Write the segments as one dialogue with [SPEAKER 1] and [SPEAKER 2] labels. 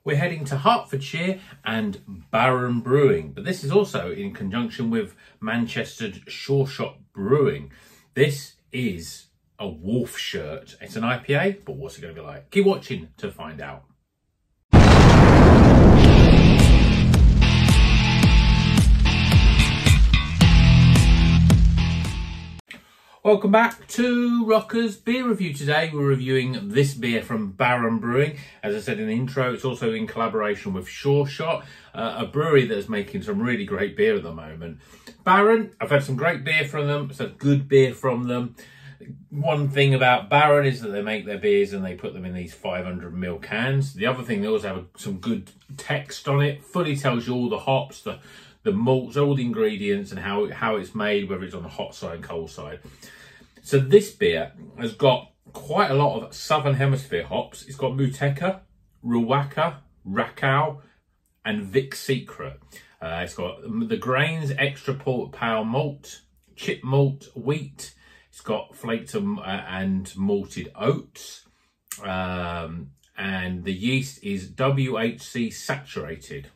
[SPEAKER 1] We're heading to Hertfordshire and Baron Brewing, but this is also in conjunction with Manchester's Sureshot Brewing. This is a Wolf Shirt. It's an IPA, but what's it going to be like? Keep watching to find out. Welcome back to Rocker's Beer Review. Today we're reviewing this beer from Baron Brewing. As I said in the intro, it's also in collaboration with Sureshot, a brewery that's making some really great beer at the moment. Baron, I've had some great beer from them. It's a good beer from them. One thing about Baron is that they make their beers and they put them in these 500ml cans. The other thing, they also have some good text on it. Fully tells you all the hops, the malts, all the ingredients and how it's made, whether it's on the hot side and cold side. So this beer has got quite a lot of Southern Hemisphere hops. It's got Motueka, Riwaka, Rakau and Vic Secret. It's got the grains, extra pale malt, chip malt, wheat. It's got flaked and malted oats. And the yeast is WHC saturated.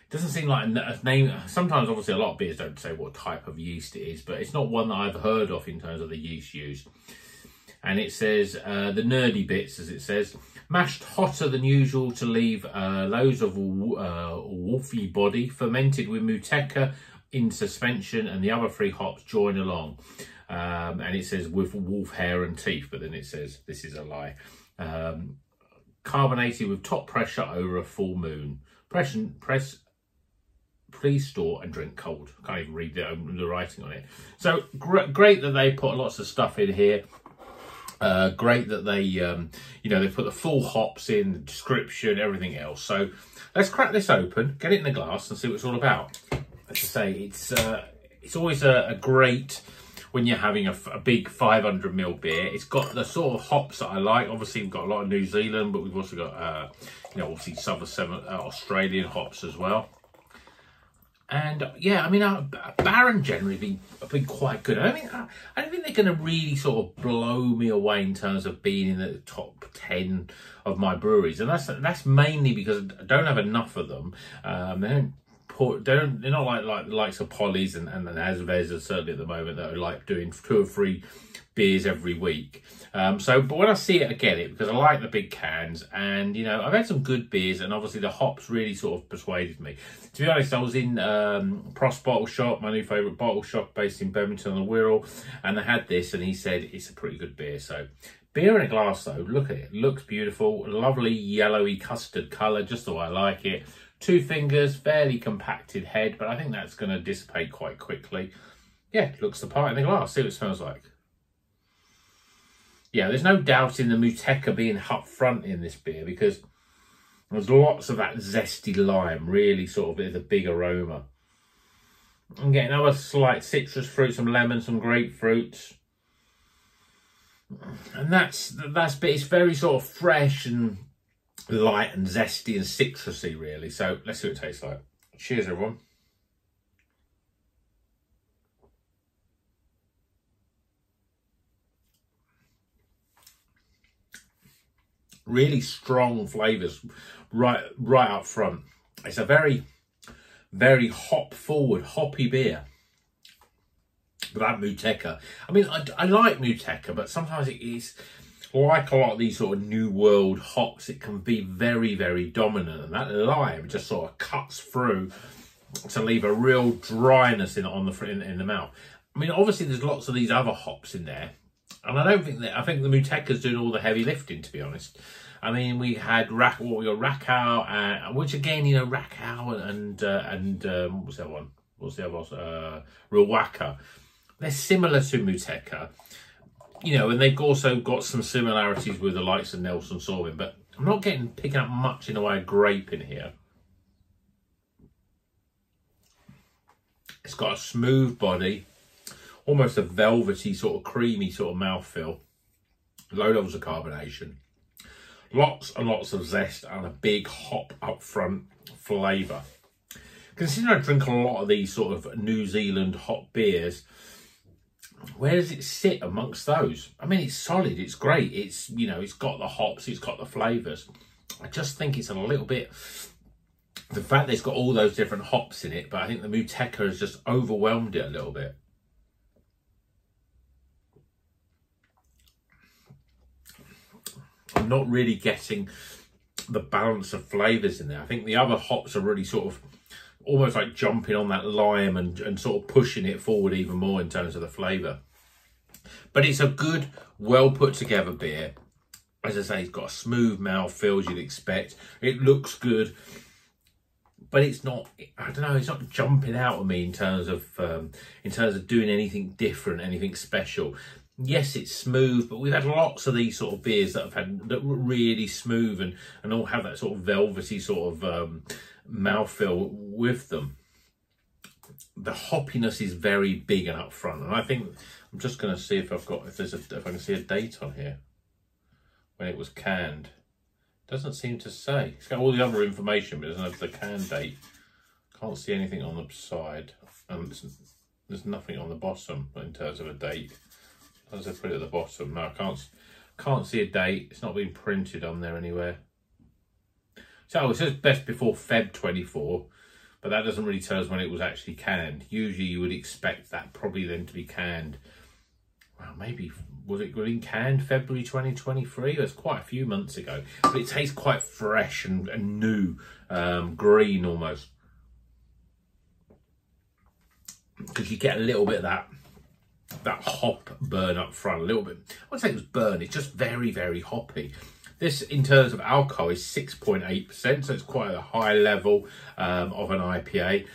[SPEAKER 1] Doesn't seem like a name. Sometimes, obviously, a lot of beers don't say what type of yeast it is, but it's not one that I've heard of in terms of the yeast used. And it says, the nerdy bits, as it says, mashed hotter than usual to leave loads of wolfy body, fermented with Motueka in suspension, and the other three hops join along. And it says with wolf hair and teeth, but then it says this is a lie. Carbonated with top pressure over a full moon. Please store and drink cold. Can't even read the writing on it. So great that they put lots of stuff in here. Great that they, they put the full hops in, the description, everything else. So let's crack this open, get it in the glass, and see what it's all about. As I say, it's always a great when you're having a big 500ml beer. It's got the sort of hops that I like. Obviously, we've got a lot of New Zealand, but we've also got, obviously Southern Australian hops as well. And yeah, I mean, Baron generally have been quite good. I don't think they're going to really sort of blow me away in terms of being in the top 10 of my breweries, and that's mainly because I don't have enough of them. They're not like the likes of Polly's and Asvez certainly at the moment that are like doing 2 or 3 beers every week. But when I see it, I get it because I like the big cans, and I've had some good beers, and obviously the hops really sort of persuaded me. To be honest, I was in Pross Bottle Shop, my new favourite bottle shop based in Birmingham on the Wirral, and I had this, and he said it's a pretty good beer. So beer in a glass though, look at it, looks beautiful, lovely yellowy custard colour, just the way I like it. 2 fingers, fairly compacted head, but I think that's going to dissipate quite quickly. Yeah, looks the part in the glass. See what it smells like. Yeah, there's no doubt in the Motueka being up front in this beer because there's lots of that zesty lime, really sort of with a big aroma. I'm getting other slight citrus fruit, some lemon, some grapefruit. And that's bit, it's very sort of fresh and light and zesty and citrusy, really. So let's see what it tastes like. Cheers, everyone. Really strong flavours right up front. It's a very, very hop forward, hoppy beer. But that Motueka, I mean, I like Motueka, but sometimes it is like a lot of these sort of new world hops. It can be very, very dominant, and that lime just sort of cuts through to leave a real dryness in the mouth. I mean, obviously there's lots of these other hops in there. And I think the Motueka's doing all the heavy lifting, to be honest. I mean, we had Rakau, which again, Rakau and what's the other one? What's the other one? Riwaka. They're similar to Motueka, and they've also got some similarities with the likes of Nelson Sauvin, but I'm not picking up much in the way of grape in here. It's got a smooth body, almost a velvety sort of creamy sort of mouthfeel, low levels of carbonation, lots and lots of zest and a big hop up front flavour. Considering I drink a lot of these sort of New Zealand hop beers, where does it sit amongst those? I mean, it's solid, it's great, it's, it's got the hops, it's got the flavours. I just think it's a little bit, the fact that it's got all those different hops in it, but I think the Motueka has just overwhelmed it a little bit. I'm not really getting the balance of flavours in there. I think the other hops are really sort of almost like jumping on that lime and sort of pushing it forward even more in terms of the flavour. But it's a good, well put together beer. As I say, it's got a smooth mouthfeel as you'd expect. It looks good, but it's not, I don't know, it's not jumping out at me in terms of doing anything different, anything special. Yes, it's smooth, but we've had lots of these sort of beers that were really smooth and all have that sort of velvety sort of mouthfeel with them. The hoppiness is very big and up front, and I think I'm just going to see if if I can see a date on here when it was canned. Doesn't seem to say. It's got all the other information, but it doesn't have the can date. Can't see anything on the side, and there's nothing on the bottom in terms of a date. As I put it at the bottom, no, I can't see a date. It's not been printed on there anywhere. So it says best before Feb 24, but that doesn't really tell us when it was actually canned. Usually you would expect that probably then to be canned. Well, maybe, was it been canned February 2023? It was quite a few months ago, but it tastes quite fresh and new, green almost. Because you get a little bit of that hop burn up front, a little bit. I wouldn't say it was burn, it's just very, very hoppy. This, in terms of alcohol, is 6.8%, so it's quite a high level of an IPA,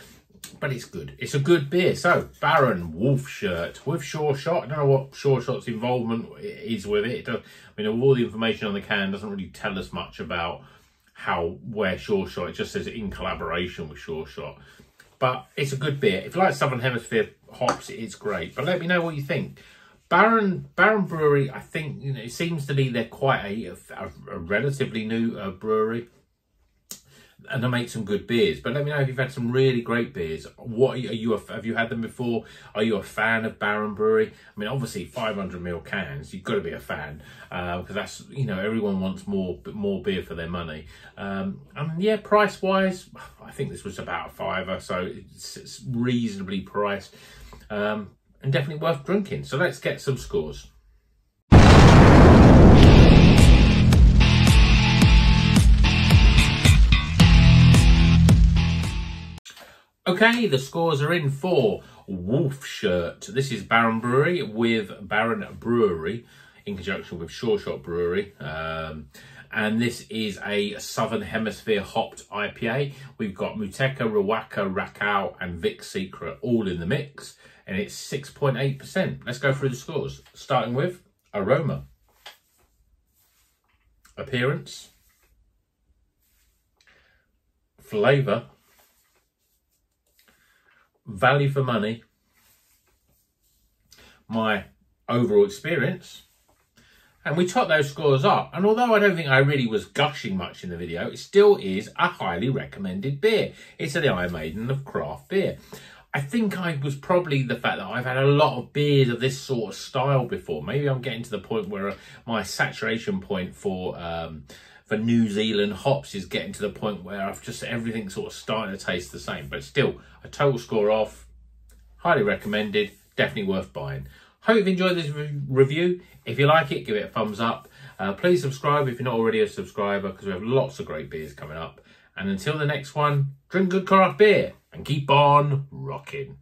[SPEAKER 1] but it's good. It's a good beer. So, Baron Wolf Shirt with Sureshot. I don't know what Sureshot's involvement is with it. I mean, all the information on the can doesn't really tell us much about where Sureshot. It just says in collaboration with Sureshot. But it's a good beer. If you like Southern Hemisphere hops, it's great. But let me know what you think. Baron Brewery, I think, you know, it seems to me they're quite a relatively new brewery, and they make some good beers. But let me know if you've had some really great beers. Have you had them before? Are you a fan of Baron Brewery? I mean, obviously 500ml cans, you've got to be a fan, because that's, you know, everyone wants more beer for their money. And yeah, price wise, I think this was about a £5, so it's reasonably priced. And definitely worth drinking. So let's get some scores. Okay, the scores are in for Wolf Shirt. This is Baron Brewery with Baron Brewery in conjunction with Sureshot Brewing. And this is a Southern Hemisphere hopped IPA. We've got Motueka, Riwaka, Rakau and Vic Secret all in the mix. And it's 6.8%. Let's go through the scores. Starting with aroma, appearance, flavour, value for money, my overall experience. And we top those scores up. And although I don't think I really was gushing much in the video, it still is a highly recommended beer. It's the Iron Maiden of craft beer. I think I was probably the fact that I've had a lot of beers of this sort of style before. Maybe I'm getting to the point where my saturation point for New Zealand hops is getting to the point where I've just everything's sort of starting to taste the same. But still, a total score off, highly recommended, definitely worth buying. Hope you've enjoyed this review. If you like it, give it a thumbs up. Please subscribe if you're not already a subscriber, because we have lots of great beers coming up. And until the next one, drink good craft beer and keep on rocking.